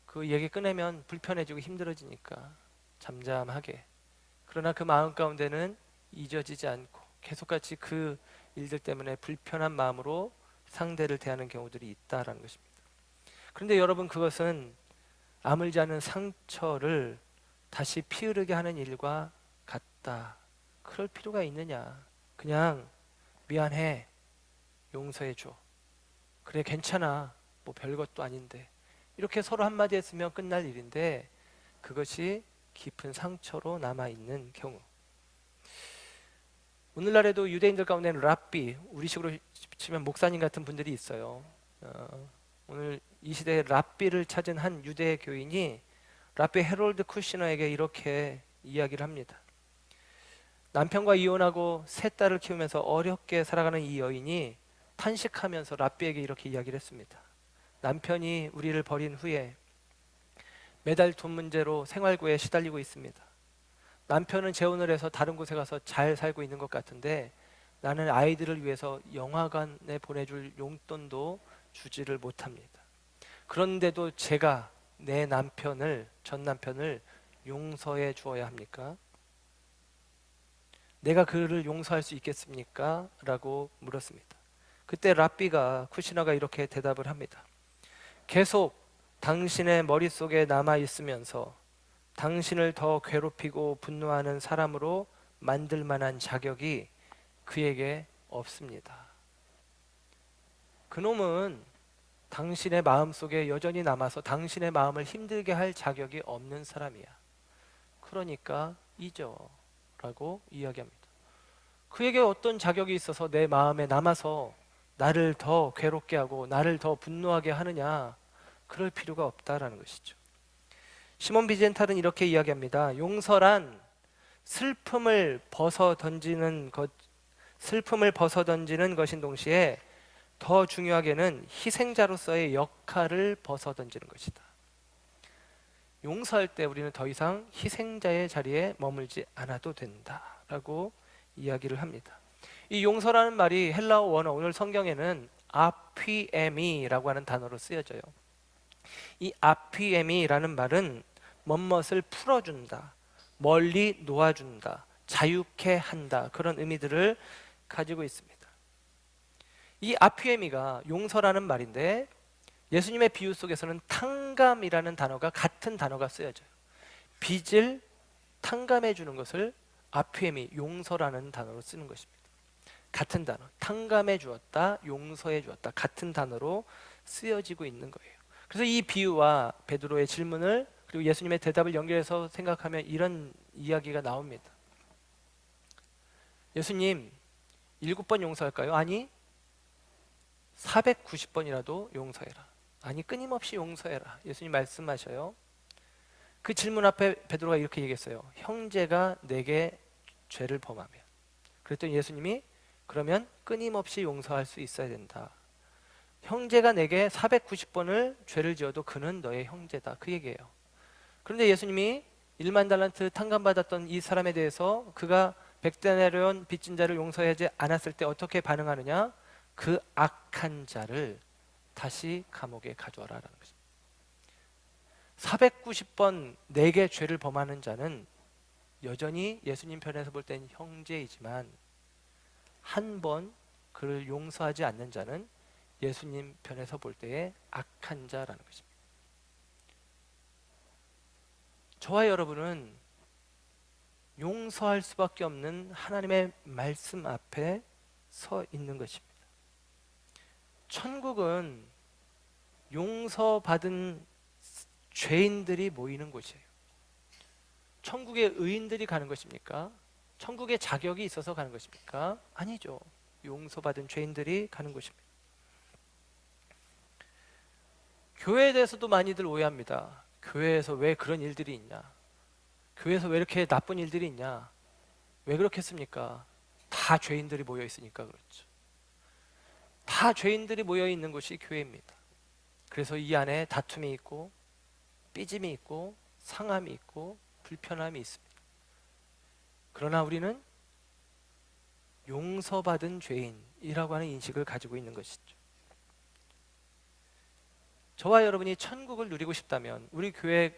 그 얘기 꺼내면 불편해지고 힘들어지니까 잠잠하게. 그러나 그 마음 가운데는 잊어지지 않고 계속같이 그 일들 때문에 불편한 마음으로 상대를 대하는 경우들이 있다라는 것입니다. 그런데 여러분, 그것은 아물지 않은 상처를 다시 피으르게 하는 일과 같다. 그럴 필요가 있느냐? 그냥 미안해, 용서해 줘. 그래, 괜찮아. 뭐 별것도 아닌데. 이렇게 서로 한마디 했으면 끝날 일인데 그것이 깊은 상처로 남아있는 경우. 오늘날에도 유대인들 가운데는 랍비, 우리식으로 치면 목사님 같은 분들이 있어요. 오늘 이 시대에 랍비를 찾은 한 유대 교인이 랍비 헤롤드 쿠시너에게 이렇게 이야기를 합니다. 남편과 이혼하고 세 딸을 키우면서 어렵게 살아가는 이 여인이 탄식하면서 랍비에게 이렇게 이야기를 했습니다. 남편이 우리를 버린 후에 매달 돈 문제로 생활고에 시달리고 있습니다. 남편은 재혼을 해서 다른 곳에 가서 잘 살고 있는 것 같은데 나는 아이들을 위해서 영화관에 보내줄 용돈도 주지를 못합니다. 그런데도 제가 내 남편을, 전 남편을 용서해 주어야 합니까? 내가 그를 용서할 수 있겠습니까? 라고 물었습니다. 그때 랍비가, 쿠시너가 이렇게 대답을 합니다. 계속 당신의 머릿속에 남아 있으면서 당신을 더 괴롭히고 분노하는 사람으로 만들 만한 자격이 그에게 없습니다. 그놈은 당신의 마음속에 여전히 남아서 당신의 마음을 힘들게 할 자격이 없는 사람이야. 그러니까 잊어 라고 이야기합니다. 그에게 어떤 자격이 있어서 내 마음에 남아서 나를 더 괴롭게 하고 나를 더 분노하게 하느냐? 그럴 필요가 없다라는 것이죠. 시몬 비젠탈은 이렇게 이야기합니다. 용서란 슬픔을 벗어 던지는 것인 동시에 더 중요하게는 희생자로서의 역할을 벗어 던지는 것이다. 용서할 때 우리는 더 이상 희생자의 자리에 머물지 않아도 된다라고 이야기를 합니다. 이 용서라는 말이 헬라어 원어, 오늘 성경에는 아피에미라고 하는 단어로 쓰여져요. 이 아피에미라는 말은 멋멋을 풀어준다, 멀리 놓아준다, 자유케 한다, 그런 의미들을 가지고 있습니다. 이 아피에미가 용서라는 말인데 예수님의 비유 속에서는 탕감이라는 단어가, 같은 단어가 쓰여져요. 빚을 탕감해 주는 것을 아피에미, 용서라는 단어로 쓰는 것입니다. 같은 단어, 탕감해 주었다, 용서해 주었다, 같은 단어로 쓰여지고 있는 거예요. 그래서 이 비유와 베드로의 질문을 그리고 예수님의 대답을 연결해서 생각하면 이런 이야기가 나옵니다. 예수님, 7번 용서할까요? 아니, 490번이라도 용서해라. 아니, 끊임없이 용서해라. 예수님 말씀하셔요. 그 질문 앞에 베드로가 이렇게 얘기했어요. 형제가 내게 죄를 범하면. 그랬더니 예수님이 그러면 끊임없이 용서할 수 있어야 된다. 형제가 내게 490번을 죄를 지어도 그는 너의 형제다. 그 얘기예요. 그런데 예수님이 1만 달란트 탕감받았던 이 사람에 대해서 그가 100데나리온 빚진 자를 용서하지 않았을 때 어떻게 반응하느냐? 그 악한 자를 다시 감옥에 가져와라라는 것입니다. 490번 내게 죄를 범하는 자는 여전히 예수님 편에서 볼 땐 형제이지만 한 번 그를 용서하지 않는 자는 예수님 편에서 볼 때의 악한 자라는 것입니다. 저와 여러분은 용서할 수밖에 없는 하나님의 말씀 앞에 서 있는 것입니다. 천국은 용서받은 죄인들이 모이는 곳이에요. 천국에 의인들이 가는 것입니까? 천국에 자격이 있어서 가는 것입니까? 아니죠. 용서받은 죄인들이 가는 것입니다. 교회에 대해서도 많이들 오해합니다. 교회에서 왜 그런 일들이 있냐? 교회에서 왜 이렇게 나쁜 일들이 있냐? 왜 그렇겠습니까? 다 죄인들이 모여 있으니까 그렇죠. 다 죄인들이 모여 있는 곳이 교회입니다. 그래서 이 안에 다툼이 있고 삐짐이 있고 상함이 있고 불편함이 있습니다. 그러나 우리는 용서받은 죄인이라고 하는 인식을 가지고 있는 것이죠. 저와 여러분이 천국을 누리고 싶다면 우리 교회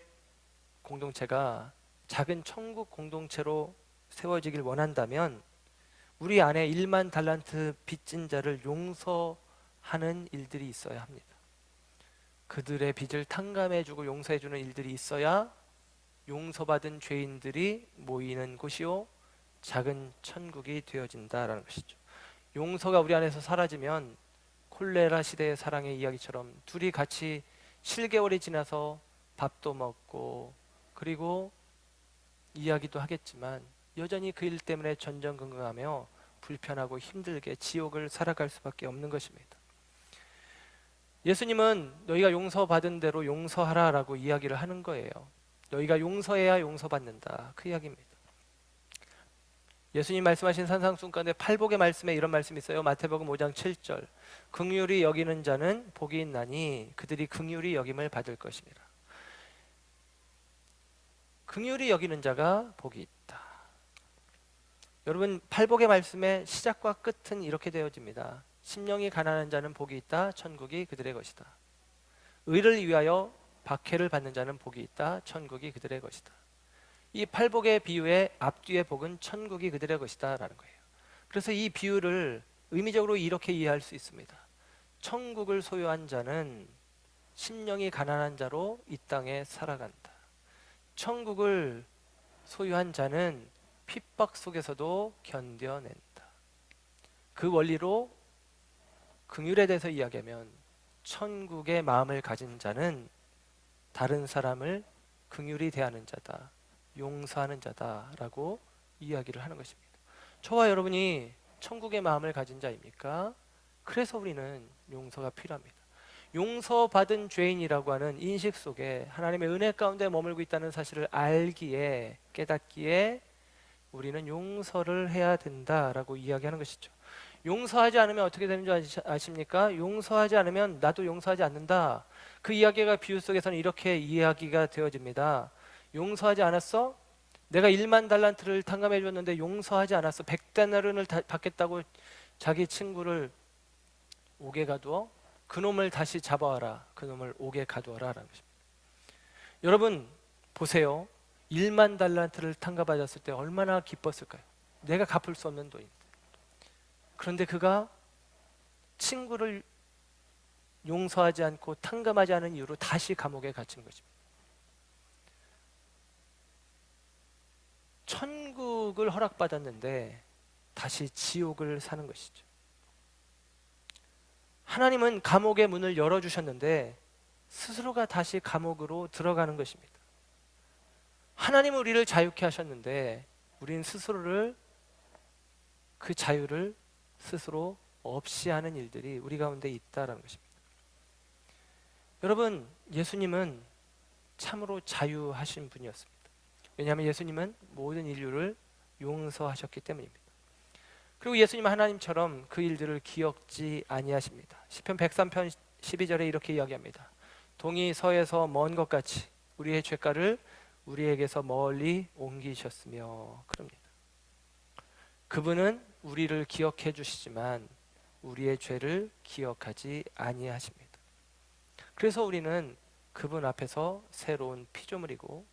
공동체가 작은 천국 공동체로 세워지길 원한다면 우리 안에 1만 달란트 빚진 자를 용서하는 일들이 있어야 합니다. 그들의 빚을 탕감해주고 용서해주는 일들이 있어야 용서받은 죄인들이 모이는 곳이요 작은 천국이 되어진다라는 것이죠. 용서가 우리 안에서 사라지면 콜레라 시대의 사랑의 이야기처럼 둘이 같이 7개월이 지나서 밥도 먹고 그리고 이야기도 하겠지만 여전히 그 일 때문에 전전긍긍하며 불편하고 힘들게 지옥을 살아갈 수밖에 없는 것입니다. 예수님은 너희가 용서받은 대로 용서하라라고 이야기를 하는 거예요. 너희가 용서해야 용서받는다, 그 이야기입니다. 예수님 말씀하신 산상순간에 팔복의 말씀에 이런 말씀이 있어요. 마태복음 5장 7절, 긍휼히 여기는 자는 복이 있나니 그들이 긍휼히 여김을 받을 것이니라. 긍휼히 여기는 자가 복이 있다. 여러분, 팔복의 말씀의 시작과 끝은 이렇게 되어집니다. 심령이 가난한 자는 복이 있다, 천국이 그들의 것이다. 의를 위하여 박해를 받는 자는 복이 있다, 천국이 그들의 것이다. 이 팔복의 비유의 앞뒤의 복은 천국이 그들의 것이다 라는 거예요. 그래서 이 비유를 의미적으로 이렇게 이해할 수 있습니다. 천국을 소유한 자는 심령이 가난한 자로 이 땅에 살아간다. 천국을 소유한 자는 핍박 속에서도 견뎌낸다. 그 원리로 긍휼에 대해서 이야기하면 천국의 마음을 가진 자는 다른 사람을 긍휼히 대하는 자다, 용서하는 자다라고 이야기를 하는 것입니다. 저와 여러분이 천국의 마음을 가진 자입니까? 그래서 우리는 용서가 필요합니다. 용서받은 죄인이라고 하는 인식 속에 하나님의 은혜 가운데 머물고 있다는 사실을 알기에, 깨닫기에 우리는 용서를 해야 된다라고 이야기하는 것이죠. 용서하지 않으면 어떻게 되는 줄 아십니까? 용서하지 않으면 나도 용서하지 않는다. 그 이야기가 비유 속에서는 이렇게 이야기가 되어집니다. 용서하지 않았어? 내가 1만 달란트를 탕감해 줬는데 용서하지 않았어. 100데나리온을 받겠다고 자기 친구를 옥에 가두어 그놈을 다시 잡아와라. 그놈을 옥에 가두어라 라는 것입니다. 여러분 보세요. 1만 달란트를 탕감받았을 때 얼마나 기뻤을까요? 내가 갚을 수 없는 돈인데. 그런데 그가 친구를 용서하지 않고 탕감하지 않은 이유로 다시 감옥에 갇힌 것입니다. 천국을 허락받았는데 다시 지옥을 사는 것이죠. 하나님은 감옥의 문을 열어주셨는데 스스로가 다시 감옥으로 들어가는 것입니다. 하나님은 우리를 자유케 하셨는데 우리는 스스로를, 그 자유를 스스로 없이 하는 일들이 우리 가운데 있다라는 것입니다. 여러분, 예수님은 참으로 자유하신 분이었습니다. 왜냐하면 예수님은 모든 인류를 용서하셨기 때문입니다. 그리고 예수님은 하나님처럼 그 일들을 기억지 아니하십니다. 시편 103편 12절에 이렇게 이야기합니다. 동이 서에서 먼 것 같이 우리의 죄가를 우리에게서 멀리 옮기셨으며, 그럽니다. 그분은 우리를 기억해 주시지만 우리의 죄를 기억하지 아니하십니다. 그래서 우리는 그분 앞에서 새로운 피조물이고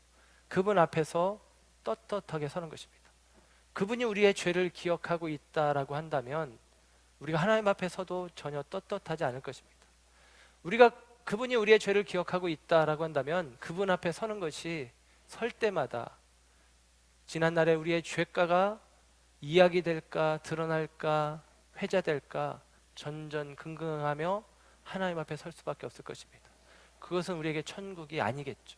그분 앞에서 떳떳하게 서는 것입니다. 그분이 우리의 죄를 기억하고 있다라고 한다면 우리가 하나님 앞에서도 전혀 떳떳하지 않을 것입니다. 그분이 우리의 죄를 기억하고 있다라고 한다면 그분 앞에 서는 것이, 설 때마다 지난날에 우리의 죄가가 이야기될까, 드러날까, 회자될까 전전긍긍하며 하나님 앞에 설 수밖에 없을 것입니다. 그것은 우리에게 천국이 아니겠죠.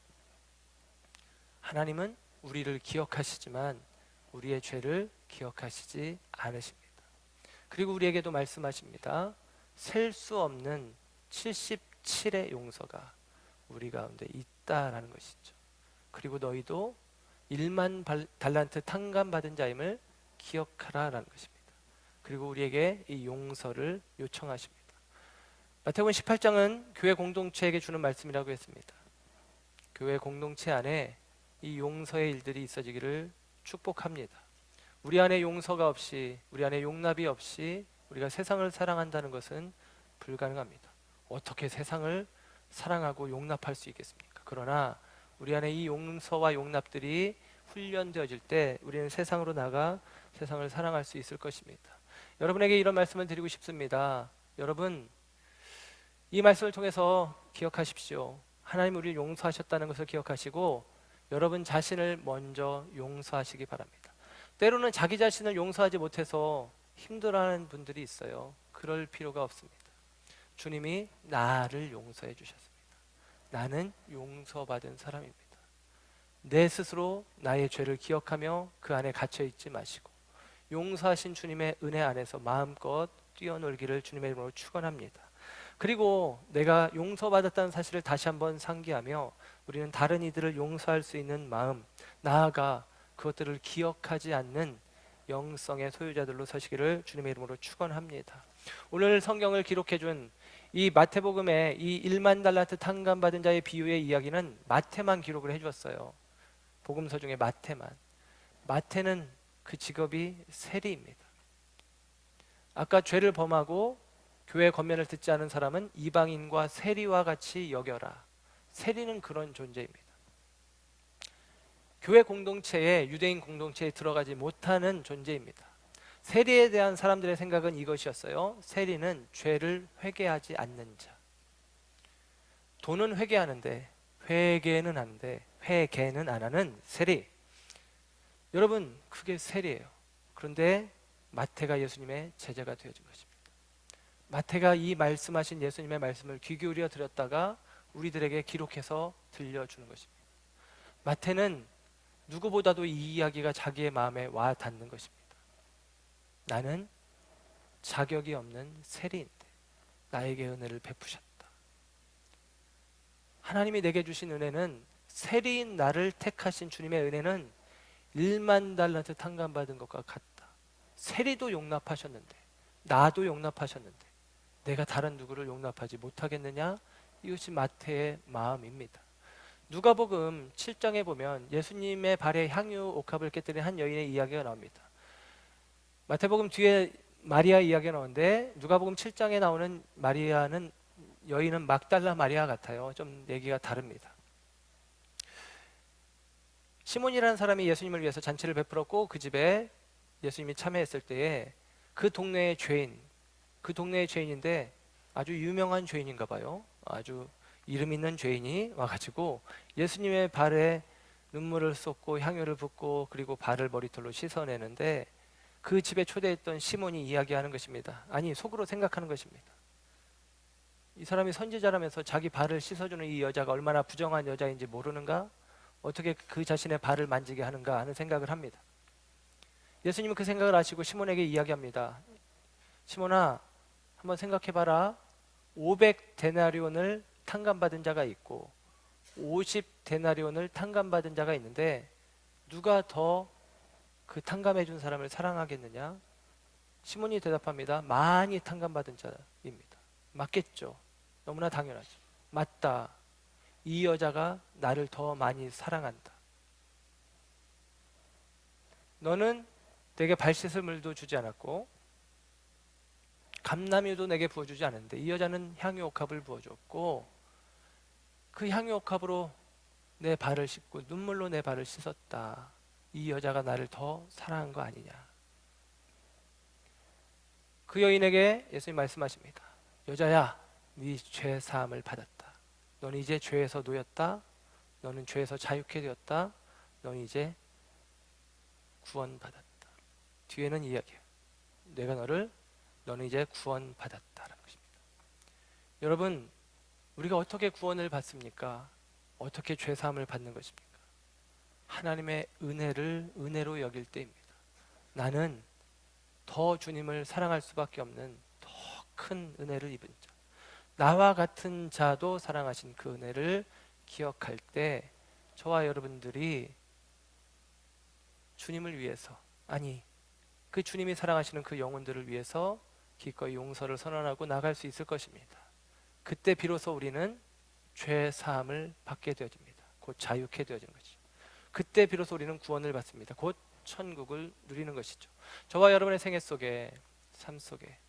하나님은 우리를 기억하시지만 우리의 죄를 기억하시지 않으십니다. 그리고 우리에게도 말씀하십니다. 셀 수 없는 77의 용서가 우리 가운데 있다라는 것이죠. 그리고 너희도 1만 달란트 탕감받은 자임을 기억하라라는 것입니다. 그리고 우리에게 이 용서를 요청하십니다. 마태복음 18장은 교회 공동체에게 주는 말씀이라고 했습니다. 교회 공동체 안에 이 용서의 일들이 있어지기를 축복합니다. 우리 안에 용서가 없이, 우리 안에 용납이 없이 우리가 세상을 사랑한다는 것은 불가능합니다. 어떻게 세상을 사랑하고 용납할 수 있겠습니까? 그러나 우리 안에 이 용서와 용납들이 훈련되어질 때 우리는 세상으로 나가 세상을 사랑할 수 있을 것입니다. 여러분에게 이런 말씀을 드리고 싶습니다. 여러분, 이 말씀을 통해서 기억하십시오. 하나님 우리를 용서하셨다는 것을 기억하시고 여러분 자신을 먼저 용서하시기 바랍니다. 때로는 자기 자신을 용서하지 못해서 힘들어하는 분들이 있어요. 그럴 필요가 없습니다. 주님이 나를 용서해 주셨습니다. 나는 용서받은 사람입니다. 내 스스로 나의 죄를 기억하며 그 안에 갇혀 있지 마시고 용서하신 주님의 은혜 안에서 마음껏 뛰어놀기를 주님의 이름으로 축원합니다. 그리고 내가 용서받았다는 사실을 다시 한번 상기하며 우리는 다른 이들을 용서할 수 있는 마음, 나아가 그것들을 기억하지 않는 영성의 소유자들로 서시기를 주님의 이름으로 축원합니다. 오늘 성경을 기록해 준 이 마태복음의 이 1만 달란트 탕감 받은 자의 비유의 이야기는 마태만 기록을 해 주었어요. 복음서 중에 마태만. 마태는 그 직업이 세리입니다. 아까 죄를 범하고 교회 권면을 듣지 않은 사람은 이방인과 세리와 같이 여겨라. 세리는 그런 존재입니다. 교회 공동체에, 유대인 공동체에 들어가지 못하는 존재입니다. 세리에 대한 사람들의 생각은 이것이었어요. 세리는 죄를 회개하지 않는 자. 돈은 회개하는데 회개는 하는데 회개는 안 하는 세리. 여러분, 그게 세리예요. 그런데 마태가 예수님의 제자가 되어진 것입니다. 마태가 이 말씀하신 예수님의 말씀을 귀 기울여 들었다가 우리들에게 기록해서 들려주는 것입니다. 마태는 누구보다도 이 이야기가 자기의 마음에 와 닿는 것입니다. 나는 자격이 없는 세리인데 나에게 은혜를 베푸셨다. 하나님이 내게 주신 은혜는, 세리인 나를 택하신 주님의 은혜는 1만 달란트 탕감받은 것과 같다. 세리도 용납하셨는데, 나도 용납하셨는데 내가 다른 누구를 용납하지 못하겠느냐? 이것이 마태의 마음입니다. 누가복음 7장에 보면 예수님의 발에 향유 옥합을 깨뜨린 한 여인의 이야기가 나옵니다. 마태복음 뒤에 마리아 이야기가 나오는데 누가복음 7장에 나오는 마리아는, 여인은 막달라 마리아 같아요. 좀 얘기가 다릅니다. 시몬이라는 사람이 예수님을 위해서 잔치를 베풀었고 그 집에 예수님이 참여했을 때에 그 동네의 죄인, 그 동네의 죄인인데 아주 유명한 죄인인가 봐요. 아주 이름 있는 죄인이 와가지고 예수님의 발에 눈물을 쏟고 향유를 붓고 그리고 발을 머리털로 씻어내는데 그 집에 초대했던 시몬이 이야기하는 것입니다. 아니, 속으로 생각하는 것입니다. 이 사람이 선지자라면서 자기 발을 씻어주는 이 여자가 얼마나 부정한 여자인지 모르는가? 어떻게 그 자신의 발을 만지게 하는가 하는 생각을 합니다. 예수님은 그 생각을 아시고 시몬에게 이야기합니다. 시몬아, 한번 생각해봐라. 500데나리온을 탕감받은 자가 있고 50데나리온을 탕감받은 자가 있는데 누가 더 그 탕감해 준 사람을 사랑하겠느냐? 시몬이 대답합니다. 많이 탕감받은 자입니다. 맞겠죠? 너무나 당연하죠. 맞다. 이 여자가 나를 더 많이 사랑한다. 너는 내게 발 씻을 물도 주지 않았고 감람유도 내게 부어주지 않았는데 이 여자는 향유옥합을 부어줬고 그 향유옥합으로 내 발을 씻고 눈물로 내 발을 씻었다. 이 여자가 나를 더 사랑한 거 아니냐? 그 여인에게 예수님 말씀하십니다. 여자야, 네 죄 사함을 받았다. 너는 이제 죄에서 놓였다. 너는 죄에서 자유케 되었다. 너는 이제 구원받았다. 뒤에는 이야기예요. 내가 너는 이제 구원받았다라는 것입니다. 여러분, 우리가 어떻게 구원을 받습니까? 어떻게 죄 사함을 받는 것입니까? 하나님의 은혜를 은혜로 여길 때입니다. 나는 더 주님을 사랑할 수밖에 없는 더 큰 은혜를 입은 자, 나와 같은 자도 사랑하신 그 은혜를 기억할 때 저와 여러분들이 주님을 위해서, 아니 그 주님이 사랑하시는 그 영혼들을 위해서 기꺼이 용서를 선언하고 나갈 수 있을 것입니다. 그때 비로소 우리는 죄 사함을 받게 되어집니다. 곧 자유케 되어지는 것이죠. 그때 비로소 우리는 구원을 받습니다. 곧 천국을 누리는 것이죠. 저와 여러분의 생애 속에, 삶 속에,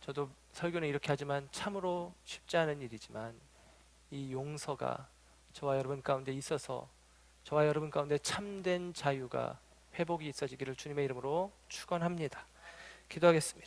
저도 설교는 이렇게 하지만 참으로 쉽지 않은 일이지만 이 용서가 저와 여러분 가운데 있어서 저와 여러분 가운데 참된 자유가, 회복이 있어지기를 주님의 이름으로 축원합니다. 기도하겠습니다.